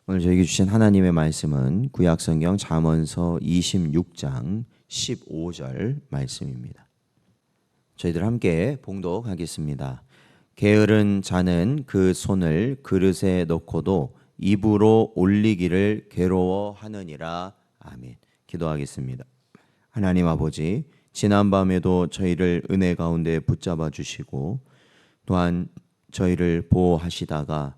오늘 저에게 주신 하나님의 말씀은 구약성경 잠언서 26장 15절 말씀입니다. 저희들 함께 봉독하겠습니다. 게으른 자는 그 손을 그릇에 넣고도 입으로 올리기를 괴로워하느니라. 아멘. 기도하겠습니다. 하나님 아버지, 지난밤에도 저희를 은혜 가운데 붙잡아 주시고 또한 저희를 보호하시다가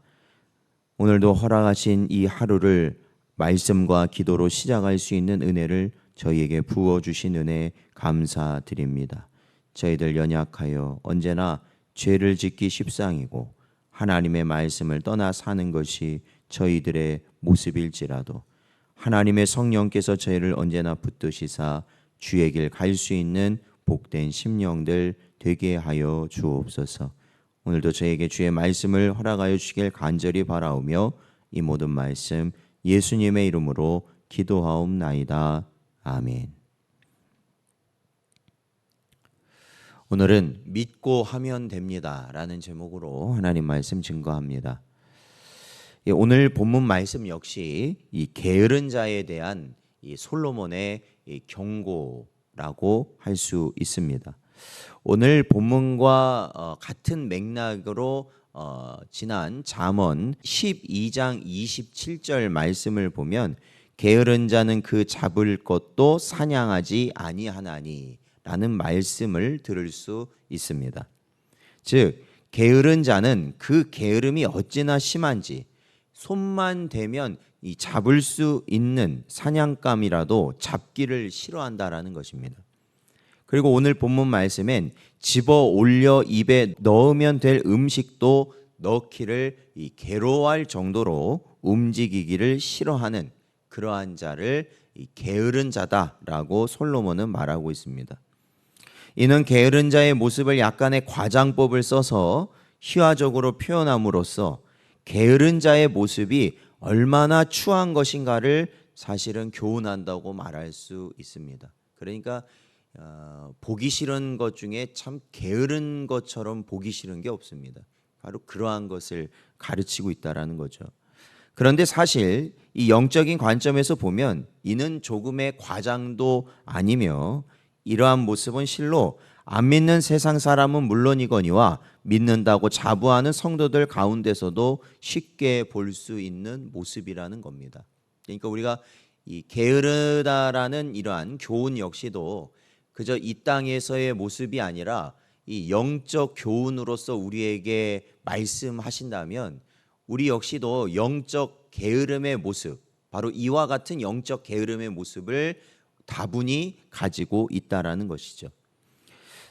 오늘도 허락하신 이 하루를 말씀과 기도로 시작할 수 있는 은혜를 저희에게 부어주신 은혜 감사드립니다. 저희들 연약하여 언제나 죄를 짓기 십상이고 하나님의 말씀을 떠나 사는 것이 저희들의 모습일지라도 하나님의 성령께서 저희를 언제나 붙드시사 주의 길 갈 수 있는 복된 심령들 되게 하여 주옵소서. 오늘도 저에게 주의 말씀을 허락하여 주시길 간절히 바라오며 이 모든 말씀 예수님의 이름으로 기도하옵나이다. 아멘. 오늘은 믿고 하면 됩니다 라는 제목으로 하나님 말씀 증거합니다. 오늘 본문 말씀 역시 이 게으른 자에 대한 이 솔로몬의 이 경고라고 할 수 있습니다. 오늘 본문과 같은 맥락으로 지난 잠언 12장 27절 말씀을 보면 게으른 자는 그 잡을 것도 사냥하지 아니하나니 라는 말씀을 들을 수 있습니다. 즉 게으른 자는 그 게으름이 어찌나 심한지 손만 대면 이 잡을 수 있는 사냥감이라도 잡기를 싫어한다라는 것입니다. 그리고 오늘 본문 말씀엔 집어 올려 입에 넣으면 될 음식도 넣기를 괴로워할 정도로 움직이기를 싫어하는 그러한 자를 게으른 자다라고 솔로몬은 말하고 있습니다. 이는 게으른 자의 모습을 약간의 과장법을 써서 희화적으로 표현함으로써 게으른 자의 모습이 얼마나 추한 것인가를 사실은 교훈한다고 말할 수 있습니다. 그러니까 보기 싫은 것 중에 참 게으른 것처럼 보기 싫은 게 없습니다. 바로 그러한 것을 가르치고 있다라는 거죠. 그런데 사실 이 영적인 관점에서 보면 이는 조금의 과장도 아니며 이러한 모습은 실로 안 믿는 세상 사람은 물론이거니와 믿는다고 자부하는 성도들 가운데서도 쉽게 볼 수 있는 모습이라는 겁니다. 그러니까 우리가 이 게으르다라는 이러한 교훈 역시도 그저 이 땅에서의 모습이 아니라 이 영적 교훈으로서 우리에게 말씀하신다면 우리 역시도 영적 게으름의 모습, 바로 이와 같은 영적 게으름의 모습을 다분히 가지고 있다라는 것이죠.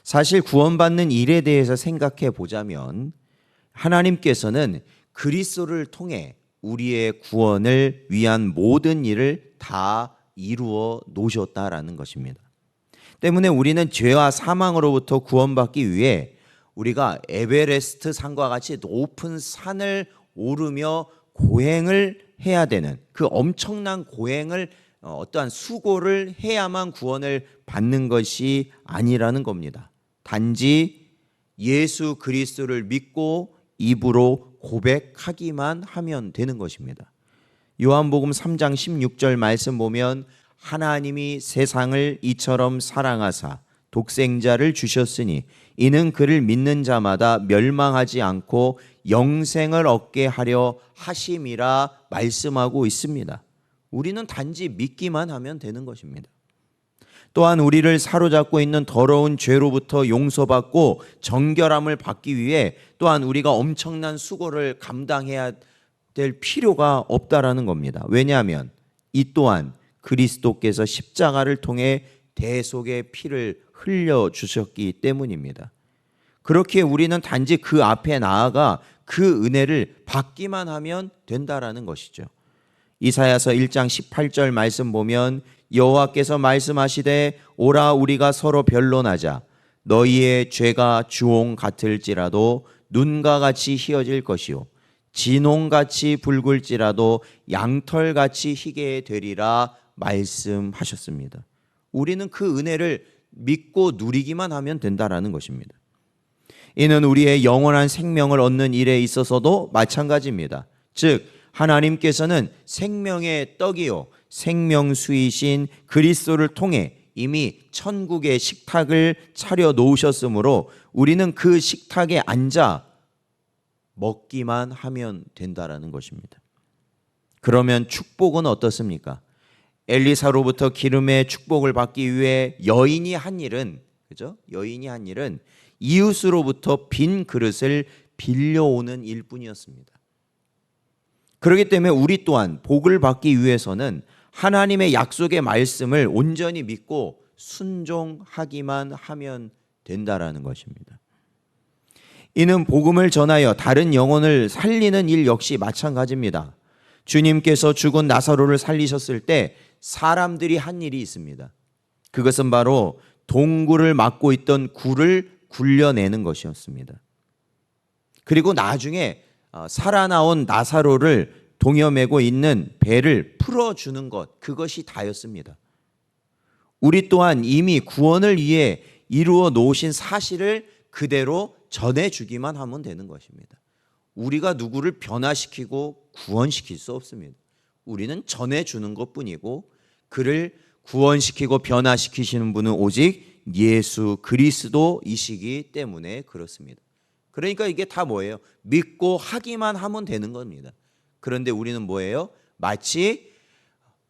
사실 구원받는 일에 대해서 생각해 보자면 하나님께서는 그리스도를 통해 우리의 구원을 위한 모든 일을 다 이루어 놓으셨다라는 것입니다. 때문에 우리는 죄와 사망으로부터 구원받기 위해 우리가 에베레스트 산과 같이 높은 산을 오르며 고행을 해야 되는 그 엄청난 고행을 어떠한 수고를 해야만 구원을 받는 것이 아니라는 겁니다. 단지 예수 그리스도를 믿고 입으로 고백하기만 하면 되는 것입니다. 요한복음 3장 16절 말씀 보면 하나님이 세상을 이처럼 사랑하사 독생자를 주셨으니 이는 그를 믿는 자마다 멸망하지 않고 영생을 얻게 하려 하심이라 말씀하고 있습니다. 우리는 단지 믿기만 하면 되는 것입니다. 또한 우리를 사로잡고 있는 더러운 죄로부터 용서받고 정결함을 받기 위해 또한 우리가 엄청난 수고를 감당해야 될 필요가 없다라는 겁니다. 왜냐하면 이 또한 그리스도께서 십자가를 통해 대속의 피를 흘려주셨기 때문입니다. 그렇게 우리는 단지 그 앞에 나아가 그 은혜를 받기만 하면 된다라는 것이죠. 이사야서 1장 18절 말씀 보면 여호와께서 말씀하시되 오라 우리가 서로 변론하자 너희의 죄가 주홍 같을지라도 눈과 같이 희어질 것이요 진홍같이 붉을지라도 양털같이 희게 되리라 말씀하셨습니다. 우리는 그 은혜를 믿고 누리기만 하면 된다라는 것입니다. 이는 우리의 영원한 생명을 얻는 일에 있어서도 마찬가지입니다. 즉 하나님께서는 생명의 떡이요 생명수이신 그리스도를 통해 이미 천국의 식탁을 차려 놓으셨으므로 우리는 그 식탁에 앉아 먹기만 하면 된다라는 것입니다. 그러면 축복은 어떻습니까? 엘리사로부터 기름의 축복을 받기 위해 여인이 한 일은, 그죠? 여인이 한 일은 이웃으로부터 빈 그릇을 빌려오는 일뿐이었습니다. 그렇기 때문에 우리 또한 복을 받기 위해서는 하나님의 약속의 말씀을 온전히 믿고 순종하기만 하면 된다라는 것입니다. 이는 복음을 전하여 다른 영혼을 살리는 일 역시 마찬가지입니다. 주님께서 죽은 나사로를 살리셨을 때 사람들이 한 일이 있습니다. 그것은 바로 동굴을 막고 있던 굴을 굴려내는 것이었습니다. 그리고 나중에 살아나온 나사로를 동여매고 있는 배를 풀어주는 것, 그것이 다였습니다. 우리 또한 이미 구원을 위해 이루어 놓으신 사실을 그대로 전해주기만 하면 되는 것입니다. 우리가 누구를 변화시키고 구원시킬 수 없습니다. 우리는 전해주는 것뿐이고 그를 구원시키고 변화시키시는 분은 오직 예수 그리스도이시기 때문에 그렇습니다. 그러니까 이게 다 뭐예요? 믿고 하기만 하면 되는 겁니다. 그런데 우리는 뭐예요? 마치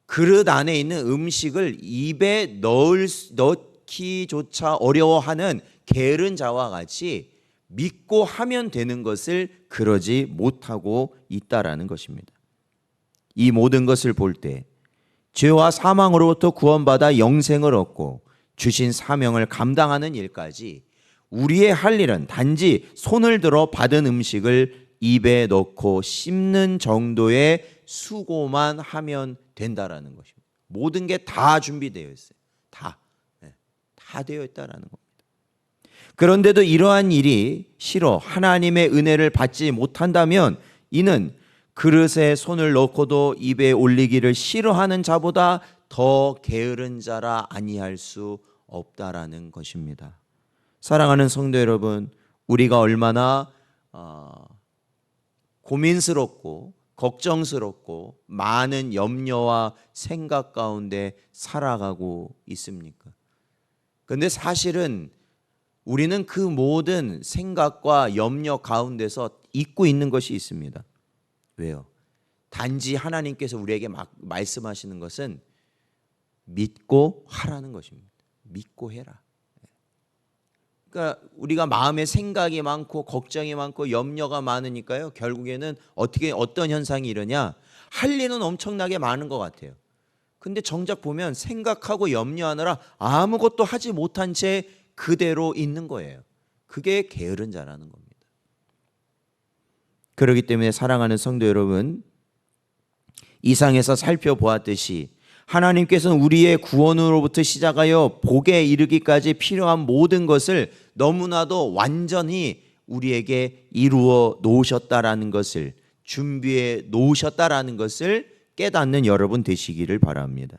그릇 안에 있는 음식을 입에 넣기조차 어려워하는 게으른 자와 같이 믿고 하면 되는 것을 그러지 못하고 있다라는 것입니다. 이 모든 것을 볼 때 죄와 사망으로부터 구원받아 영생을 얻고 주신 사명을 감당하는 일까지 우리의 할 일은 단지 손을 들어 받은 음식을 입에 넣고 씹는 정도의 수고만 하면 된다라는 것입니다. 모든 게 다 준비되어 있어요. 다 되어 있다라는 겁니다. 그런데도 이러한 일이 싫어 하나님의 은혜를 받지 못한다면 이는 그릇에 손을 넣고도 입에 올리기를 싫어하는 자보다 더 게으른 자라 아니할 수 없다라는 것입니다. 사랑하는 성도 여러분, 우리가 얼마나 고민스럽고 걱정스럽고 많은 염려와 생각 가운데 살아가고 있습니까? 그런데 사실은 우리는 그 모든 생각과 염려 가운데서 잊고 있는 것이 있습니다. 왜요? 단지 하나님께서 우리에게 말씀하시는 것은 믿고 하라는 것입니다. 믿고 해라. 그러니까 우리가 마음에 생각이 많고 걱정이 많고 염려가 많으니까요. 결국에는 어떤 현상이 이러냐? 할 일은 엄청나게 많은 것 같아요. 근데 정작 보면 생각하고 염려하느라 아무것도 하지 못한 채 그대로 있는 거예요. 그게 게으른 자라는 겁니다. 그렇기 때문에 사랑하는 성도 여러분, 이상에서 살펴보았듯이 하나님께서는 우리의 구원으로부터 시작하여 복에 이르기까지 필요한 모든 것을 너무나도 완전히 우리에게 이루어 놓으셨다라는 것을, 준비해 놓으셨다라는 것을 깨닫는 여러분 되시기를 바랍니다.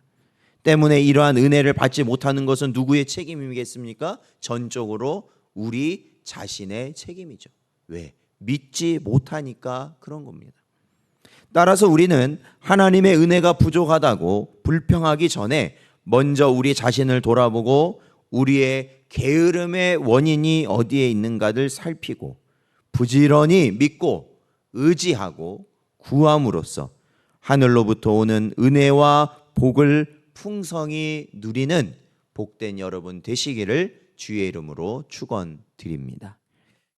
때문에 이러한 은혜를 받지 못하는 것은 누구의 책임이겠습니까? 전적으로 우리 자신의 책임이죠. 왜? 믿지 못하니까 그런 겁니다. 따라서 우리는 하나님의 은혜가 부족하다고 불평하기 전에 먼저 우리 자신을 돌아보고 우리의 게으름의 원인이 어디에 있는가를 살피고 부지런히 믿고 의지하고 구함으로써 하늘로부터 오는 은혜와 복을 풍성히 누리는 복된 여러분 되시기를 주의 이름으로 축원드립니다.